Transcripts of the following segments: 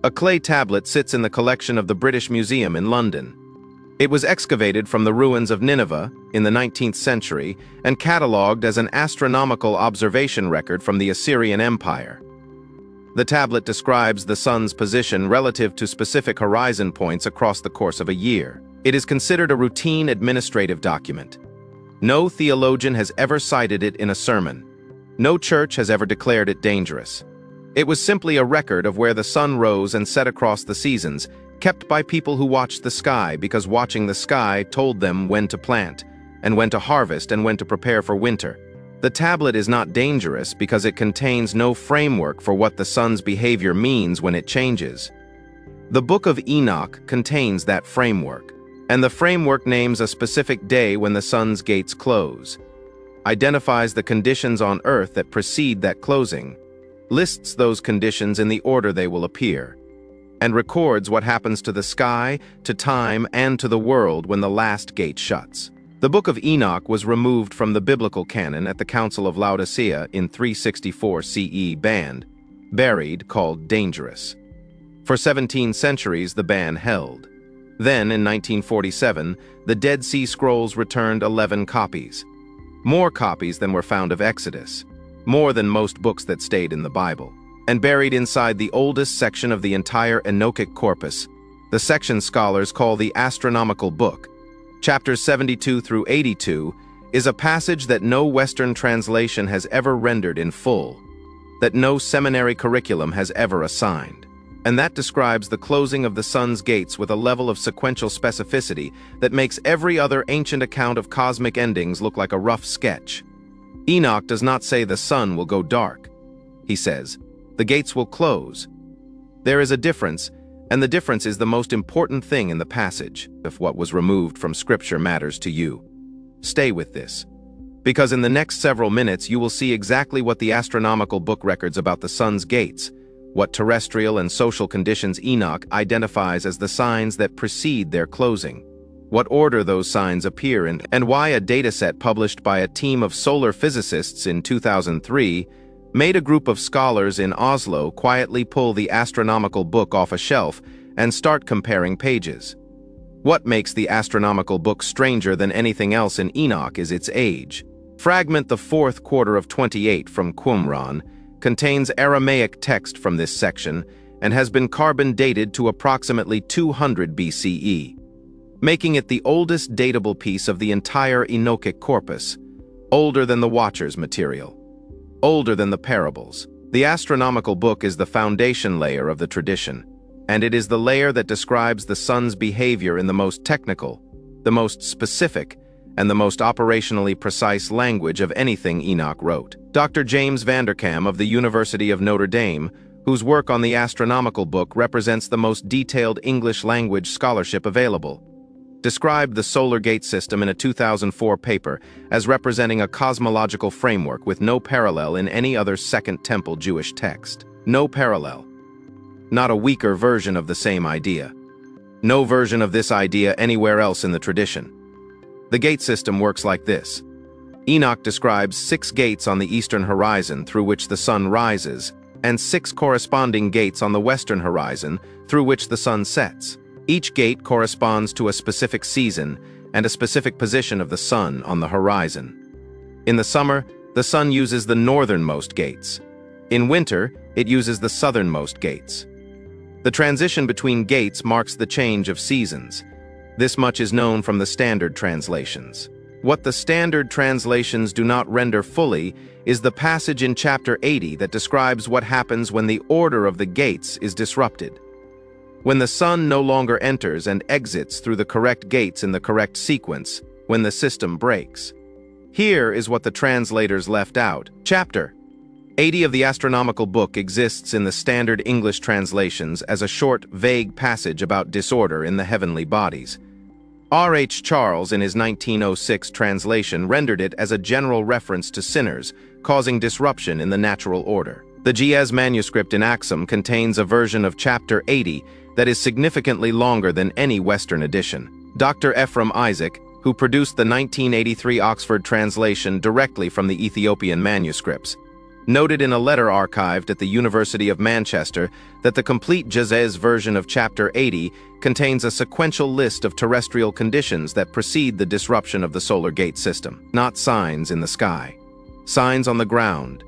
A clay tablet sits in the collection of the British Museum in London. It was excavated from the ruins of Nineveh in the 19th century and catalogued as an astronomical observation record from the Assyrian Empire. The tablet describes the sun's position relative to specific horizon points across the course of a year. It is considered a routine administrative document. No theologian has ever cited it in a sermon. No church has ever declared it dangerous. It was simply a record of where the sun rose and set across the seasons, kept by people who watched the sky because watching the sky told them when to plant, and when to harvest and when to prepare for winter. The tablet is not dangerous because it contains no framework for what the sun's behavior means when it changes. The Book of Enoch contains that framework, and the framework names a specific day when the sun's gates close, identifies the conditions on Earth that precede that closing, lists those conditions in the order they will appear, and records what happens to the sky, to time, and to the world when the last gate shuts. The Book of Enoch was removed from the biblical canon at the Council of Laodicea in 364 CE, buried, called dangerous. For 17 centuries the ban held. Then, in 1947, the Dead Sea Scrolls returned 11 copies. More copies than were found of Exodus, more than most books that stayed in the Bible, and buried inside the oldest section of the entire Enochic corpus, the section scholars call the Astronomical book. Chapters 72 through 82 is a passage that no Western translation has ever rendered in full, that no seminary curriculum has ever assigned. And that describes the closing of the sun's gates with a level of sequential specificity that makes every other ancient account of cosmic endings look like a rough sketch. Enoch does not say the sun will go dark. He says, the gates will close. There is a difference, and the difference is the most important thing in the passage, if what was removed from Scripture matters to you. Stay with this, because in the next several minutes you will see exactly what the astronomical book records about the sun's gates, what terrestrial and social conditions Enoch identifies as the signs that precede their closing, what order those signs appear in, and why a dataset published by a team of solar physicists in 2003 made a group of scholars in Oslo quietly pull the astronomical book off a shelf and start comparing pages. What makes the astronomical book stranger than anything else in Enoch is its age. Fragment the fourth quarter of 28 from Qumran contains Aramaic text from this section and has been carbon dated to approximately 200 BCE, making it the oldest datable piece of the entire Enochic corpus, older than the Watcher's material, older than the parables. The astronomical book is the foundation layer of the tradition, and it is the layer that describes the sun's behavior in the most technical, the most specific, and the most operationally precise language of anything Enoch wrote. Dr. James Vanderkam of the University of Notre Dame, whose work on the astronomical book represents the most detailed English language scholarship available, described the solar gate system in a 2004 paper as representing a cosmological framework with no parallel in any other Second Temple Jewish text. No parallel. Not a weaker version of the same idea. No version of this idea anywhere else in the tradition. The gate system works like this. Enoch describes 6 gates on the eastern horizon through which the sun rises, and 6 corresponding gates on the western horizon through which the sun sets. Each gate corresponds to a specific season and a specific position of the sun on the horizon. In the summer, the sun uses the northernmost gates. In winter, it uses the southernmost gates. The transition between gates marks the change of seasons. This much is known from the standard translations. What the standard translations do not render fully is the passage in chapter 80 that describes what happens when the order of the gates is disrupted. When the sun no longer enters and exits through the correct gates in the correct sequence, when the system breaks. Here is what the translators left out. Chapter 80 of the astronomical book exists in the standard English translations as a short, vague passage about disorder in the heavenly bodies. R.H. Charles, in his 1906 translation, rendered it as a general reference to sinners, causing disruption in the natural order. The Ge'ez manuscript in Aksum contains a version of chapter 80 that is significantly longer than any Western edition. Dr. Ephraim Isaac, who produced the 1983 Oxford translation directly from the Ethiopian manuscripts, noted in a letter archived at the University of Manchester that the complete Ge'ez version of Chapter 80 contains a sequential list of terrestrial conditions that precede the disruption of the solar gate system, not signs in the sky. Signs on the ground.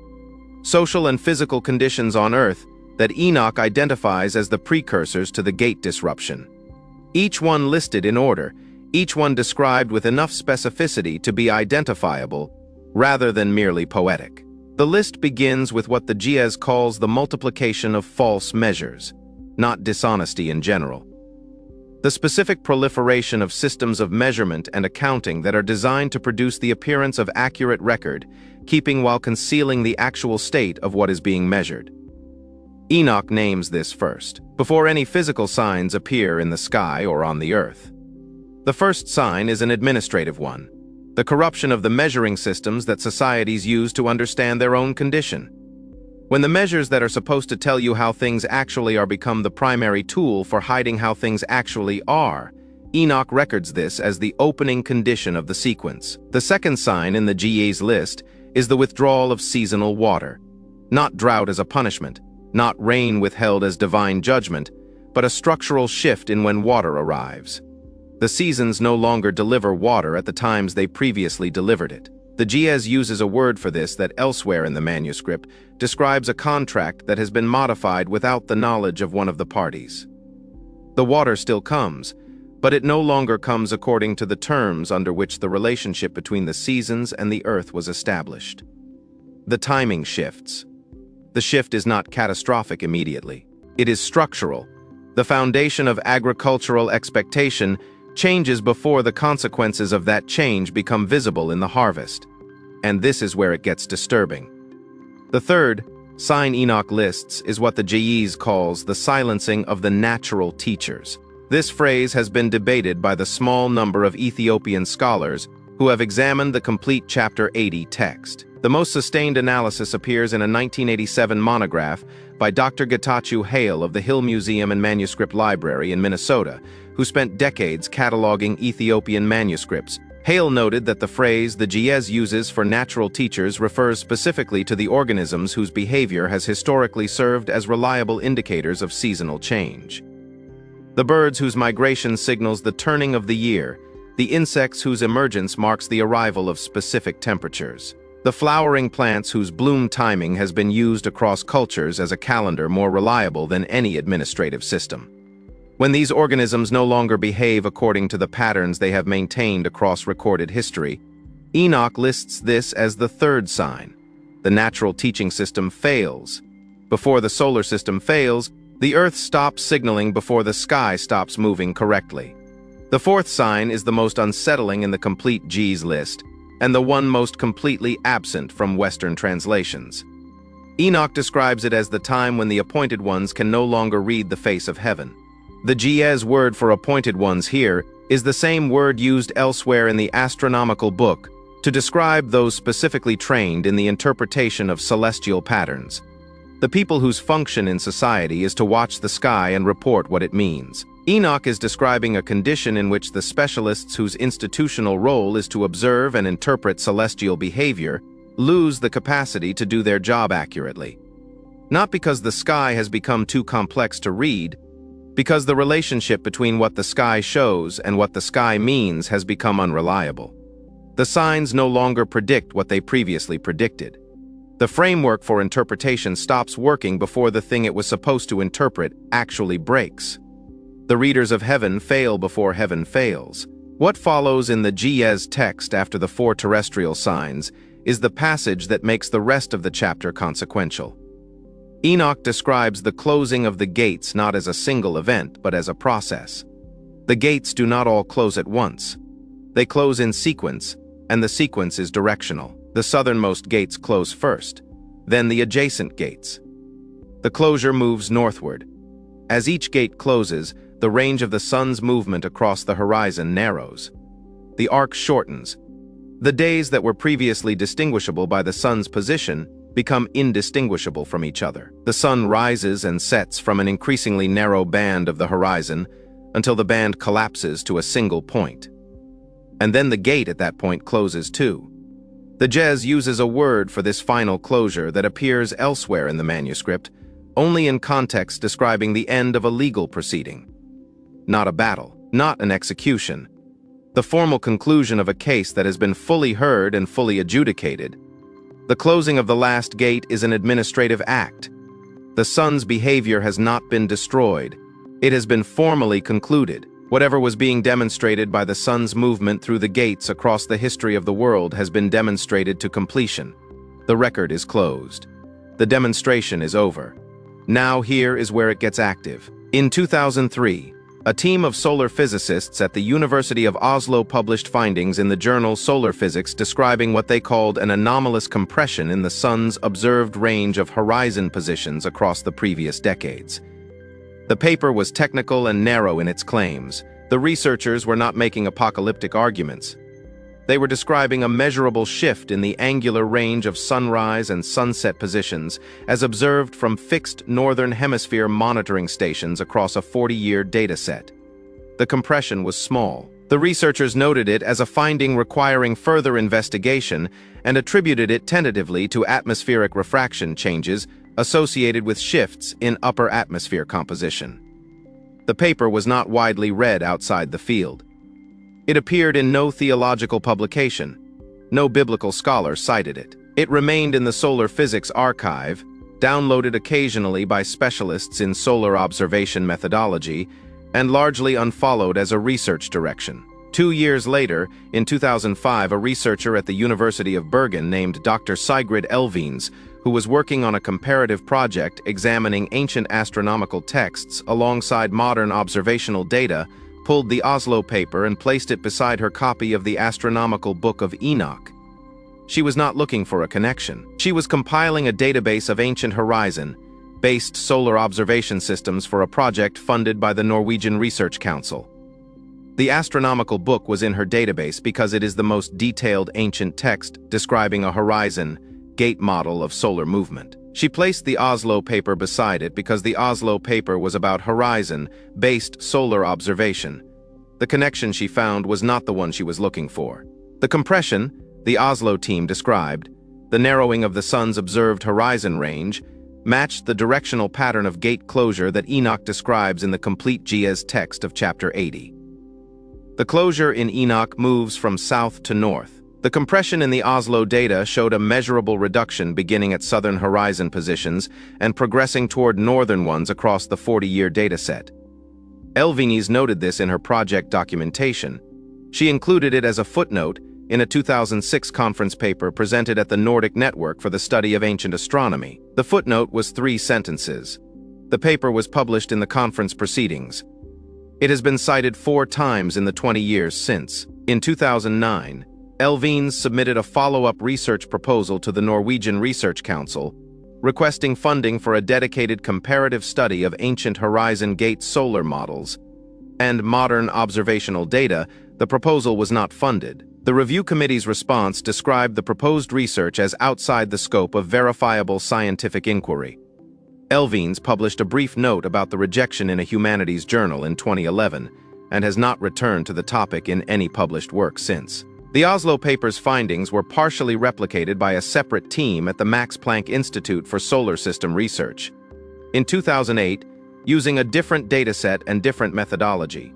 Social and physical conditions on Earth that Enoch identifies as the precursors to the gate disruption. Each one listed in order, each one described with enough specificity to be identifiable, rather than merely poetic. The list begins with what the Ge'ez calls the multiplication of false measures, not dishonesty in general. The specific proliferation of systems of measurement and accounting that are designed to produce the appearance of accurate record, keeping while concealing the actual state of what is being measured. Enoch names this first, before any physical signs appear in the sky or on the earth. The first sign is an administrative one, the corruption of the measuring systems that societies use to understand their own condition. When the measures that are supposed to tell you how things actually are become the primary tool for hiding how things actually are, Enoch records this as the opening condition of the sequence. The second sign in the Ge'ez list is the withdrawal of seasonal water. Not drought as a punishment, not rain withheld as divine judgment, but a structural shift in when water arrives. The seasons no longer deliver water at the times they previously delivered it. The Ge'ez uses a word for this that elsewhere in the manuscript describes a contract that has been modified without the knowledge of one of the parties. The water still comes, but it no longer comes according to the terms under which the relationship between the seasons and the earth was established. The timing shifts. The shift is not catastrophic immediately. It is structural. The foundation of agricultural expectation changes before the consequences of that change become visible in the harvest. And this is where it gets disturbing. The third sign Enoch lists is what the Ge'ez calls the silencing of the natural teachers. This phrase has been debated by the small number of Ethiopian scholars who have examined the complete Chapter 80 text. The most sustained analysis appears in a 1987 monograph by Dr. Getachew Hale of the Hill Museum and Manuscript Library in Minnesota, who spent decades cataloging Ethiopian manuscripts. Hale noted that the phrase the Ge'ez uses for natural teachers refers specifically to the organisms whose behavior has historically served as reliable indicators of seasonal change. The birds whose migration signals the turning of the year, the insects whose emergence marks the arrival of specific temperatures, the flowering plants whose bloom timing has been used across cultures as a calendar more reliable than any administrative system. When these organisms no longer behave according to the patterns they have maintained across recorded history, Enoch lists this as the third sign. The natural teaching system fails. Before the solar system fails, the Earth stops signaling before the sky stops moving correctly. The fourth sign is the most unsettling in the complete Ge'ez list, and the one most completely absent from Western translations. Enoch describes it as the time when the appointed ones can no longer read the face of heaven. The Ge'ez word for appointed ones here is the same word used elsewhere in the Astronomical book to describe those specifically trained in the interpretation of celestial patterns. The people whose function in society is to watch the sky and report what it means. Enoch is describing a condition in which the specialists whose institutional role is to observe and interpret celestial behavior lose the capacity to do their job accurately. Not because the sky has become too complex to read, because the relationship between what the sky shows and what the sky means has become unreliable. The signs no longer predict what they previously predicted. The framework for interpretation stops working before the thing it was supposed to interpret actually breaks. The readers of heaven fail before heaven fails. What follows in the Ge'ez text after the four terrestrial signs is the passage that makes the rest of the chapter consequential. Enoch describes the closing of the gates not as a single event, but as a process. The gates do not all close at once. They close in sequence, and the sequence is directional. The southernmost gates close first, then the adjacent gates. The closure moves northward. As each gate closes, the range of the sun's movement across the horizon narrows. The arc shortens. The days that were previously distinguishable by the sun's position become indistinguishable from each other. The sun rises and sets from an increasingly narrow band of the horizon until the band collapses to a single point. And then the gate at that point closes too. The Jez uses a word for this final closure that appears elsewhere in the manuscript, only in context describing the end of a legal proceeding. Not a battle, not an execution. The formal conclusion of a case that has been fully heard and fully adjudicated. The closing of the last gate is an administrative act. The sun's behavior has not been destroyed. It has been formally concluded. Whatever was being demonstrated by the sun's movement through the gates across the history of the world has been demonstrated to completion. The record is closed. The demonstration is over. Now here is where it gets active. In 2003, a team of solar physicists at the University of Oslo published findings in the journal Solar Physics describing what they called an anomalous compression in the sun's observed range of horizon positions across the previous decades. The paper was technical and narrow in its claims. The researchers were not making apocalyptic arguments. They were describing a measurable shift in the angular range of sunrise and sunset positions as observed from fixed northern hemisphere monitoring stations across a 40-year data set. The compression was small. The researchers noted it as a finding requiring further investigation and attributed it tentatively to atmospheric refraction changes associated with shifts in upper atmosphere composition. The paper was not widely read outside the field. It appeared in no theological publication. No biblical scholar cited it. It remained in the Solar Physics archive, downloaded occasionally by specialists in solar observation methodology, and largely unfollowed as a research direction. 2 years later, in 2005, a researcher at the University of Bergen named Dr. Sigrid Elvines, who was working on a comparative project examining ancient astronomical texts alongside modern observational data, pulled the Oslo paper and placed it beside her copy of the Astronomical Book of Enoch. She was not looking for a connection. She was compiling a database of ancient horizon-based solar observation systems for a project funded by the Norwegian Research Council. The Astronomical Book was in her database because it is the most detailed ancient text describing a horizon-gate model of solar movement. She placed the Oslo paper beside it because the Oslo paper was about horizon-based solar observation. The connection she found was not the one she was looking for. The compression, the Oslo team described, the narrowing of the sun's observed horizon range, matched the directional pattern of gate closure that Enoch describes in the complete Jez text of chapter 80. The closure in Enoch moves from south to north. The compression in the Oslo data showed a measurable reduction beginning at southern horizon positions and progressing toward northern ones across the 40-year dataset. Elvines noted this in her project documentation. She included it as a footnote in a 2006 conference paper presented at the Nordic Network for the Study of Ancient Astronomy. The footnote was 3 sentences. The paper was published in the conference proceedings. It has been cited 4 times in the 20 years since. In 2009, Elvines submitted a follow-up research proposal to the Norwegian Research Council, requesting funding for a dedicated comparative study of ancient horizon-gate solar models and modern observational data. The proposal was not funded. The review committee's response described the proposed research as outside the scope of verifiable scientific inquiry. Elvines published a brief note about the rejection in a humanities journal in 2011 and has not returned to the topic in any published work since. The Oslo paper's findings were partially replicated by a separate team at the Max Planck Institute for Solar System Research. In 2008, using a different dataset and different methodology.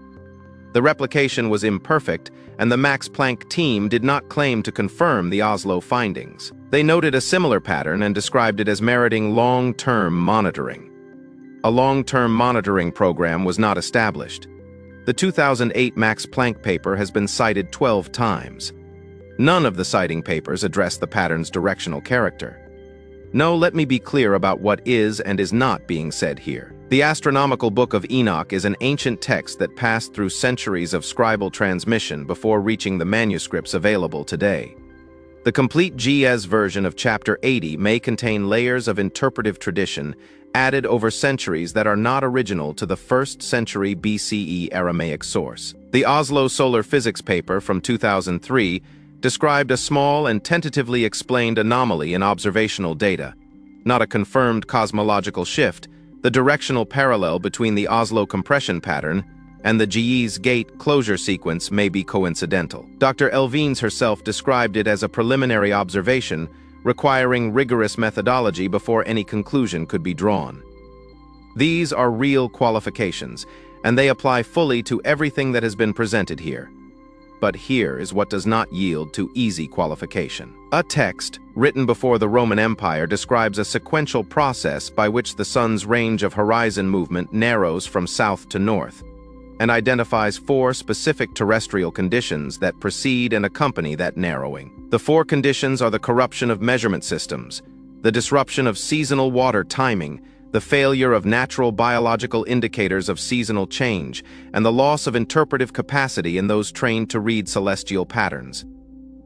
The replication was imperfect, and the Max Planck team did not claim to confirm the Oslo findings. They noted a similar pattern and described it as meriting long-term monitoring. A long-term monitoring program was not established. The 2008 Max Planck paper has been cited 12 times. None of the citing papers address the pattern's directional character. No, let me be clear about what is and is not being said here. The Astronomical Book of Enoch is an ancient text that passed through centuries of scribal transmission before reaching the manuscripts available today. The complete Jez version of chapter 80 may contain layers of interpretive tradition added over centuries that are not original to the 1st century BCE Aramaic source. The Oslo Solar Physics paper from 2003 described a small and tentatively explained anomaly in observational data, not a confirmed cosmological shift. The directional parallel between the Oslo compression pattern and the GE's gate closure sequence may be coincidental. Dr. Elvines herself described it as a preliminary observation, requiring rigorous methodology before any conclusion could be drawn. These are real qualifications, and they apply fully to everything that has been presented here. But here is what does not yield to easy qualification. A text, written before the Roman Empire, describes a sequential process by which the sun's range of horizon movement narrows from south to north, and identifies 4 specific terrestrial conditions that precede and accompany that narrowing. The 4 conditions are the corruption of measurement systems, the disruption of seasonal water timing, the failure of natural biological indicators of seasonal change, and the loss of interpretive capacity in those trained to read celestial patterns.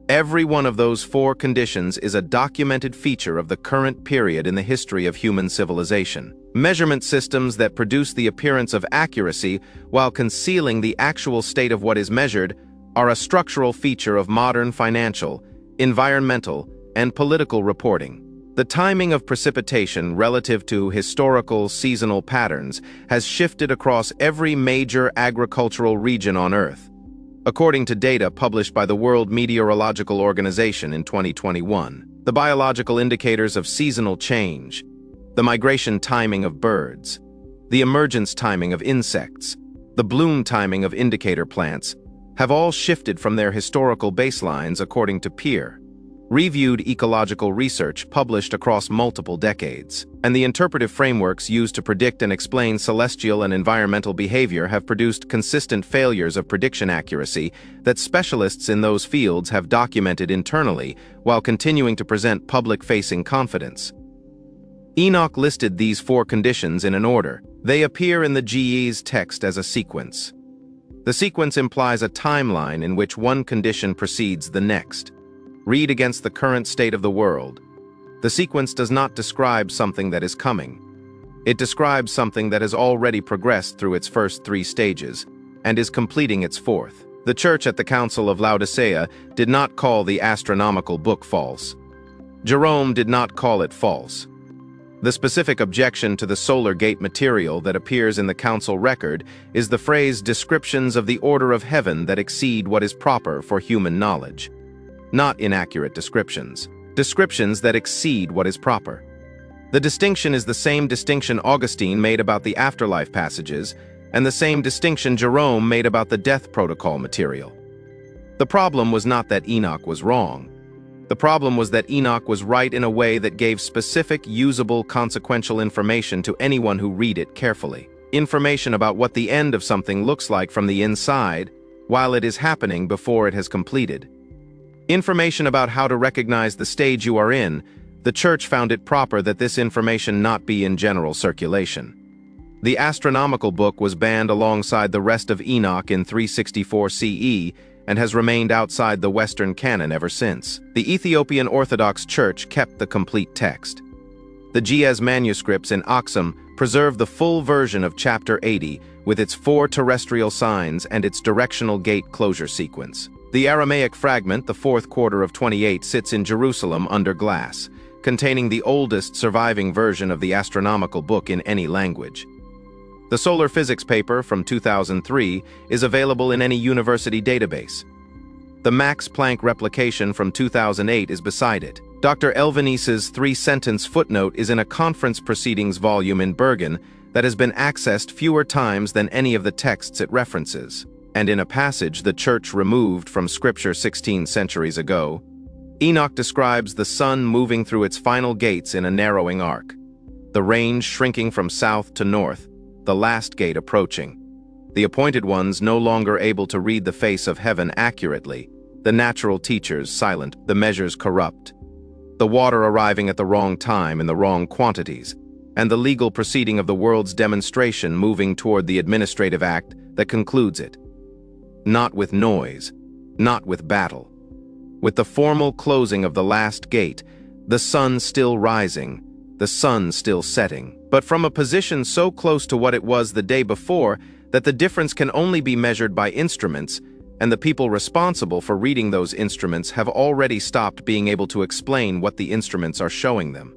Every one of those 4 conditions is a documented feature of the current period in the history of human civilization. Measurement systems that produce the appearance of accuracy while concealing the actual state of what is measured are a structural feature of modern financial, environmental, and political reporting. The timing of precipitation relative to historical seasonal patterns has shifted across every major agricultural region on Earth. According to data published by the World Meteorological Organization in 2021, the biological indicators of seasonal change, the migration timing of birds, the emergence timing of insects, the bloom timing of indicator plants, have all shifted from their historical baselines according to peer-reviewed ecological research published across multiple decades. And the interpretive frameworks used to predict and explain celestial and environmental behavior have produced consistent failures of prediction accuracy that specialists in those fields have documented internally while continuing to present public-facing confidence. Enoch listed these 4 conditions in an order. They appear in the GE's text as a sequence. The sequence implies a timeline in which one condition precedes the next. Read against the current state of the world. The sequence does not describe something that is coming. It describes something that has already progressed through its first 3 stages and is completing its 4th. The Church at the Council of Laodicea did not call the astronomical book false. Jerome did not call it false. The specific objection to the solar gate material that appears in the council record is the phrase "descriptions of the order of heaven that exceed what is proper for human knowledge." Not inaccurate descriptions. Descriptions that exceed what is proper. The distinction is the same distinction Augustine made about the afterlife passages, and the same distinction Jerome made about the death protocol material. The problem was not that Enoch was wrong. The problem was that Enoch was right in a way that gave specific, usable, consequential information to anyone who read it carefully. Information about what the end of something looks like from the inside, while it is happening before it has completed. Information about how to recognize the stage you are in. The Church found it proper that this information not be in general circulation. The Astronomical book was banned alongside the rest of Enoch in 364 CE and has remained outside the Western canon ever since. The Ethiopian Orthodox Church kept the complete text. The GE's manuscripts in Aksum preserve the full version of Chapter 80 with its 4 terrestrial signs and its directional gate closure sequence. The Aramaic fragment, the 4th quarter of 28, sits in Jerusalem under glass, containing the oldest surviving version of the Astronomical book in any language. The solar physics paper from 2003 is available in any university database. The Max Planck replication from 2008 is beside it. Dr. Elvines's 3-sentence footnote is in a conference proceedings volume in Bergen that has been accessed fewer times than any of the texts it references, and in a passage the Church removed from Scripture 16 centuries ago. Enoch describes the sun moving through its final gates in a narrowing arc, the range shrinking from south to north, the last gate approaching. The appointed ones no longer able to read the face of heaven accurately, the natural teachers silent, the measures corrupt, the water arriving at the wrong time in the wrong quantities, and the legal proceeding of the world's demonstration moving toward the administrative act that concludes it. Not with noise, not with battle. With the formal closing of the last gate, the sun still rising, the sun still setting, but from a position so close to what it was the day before that the difference can only be measured by instruments, and the people responsible for reading those instruments have already stopped being able to explain what the instruments are showing them.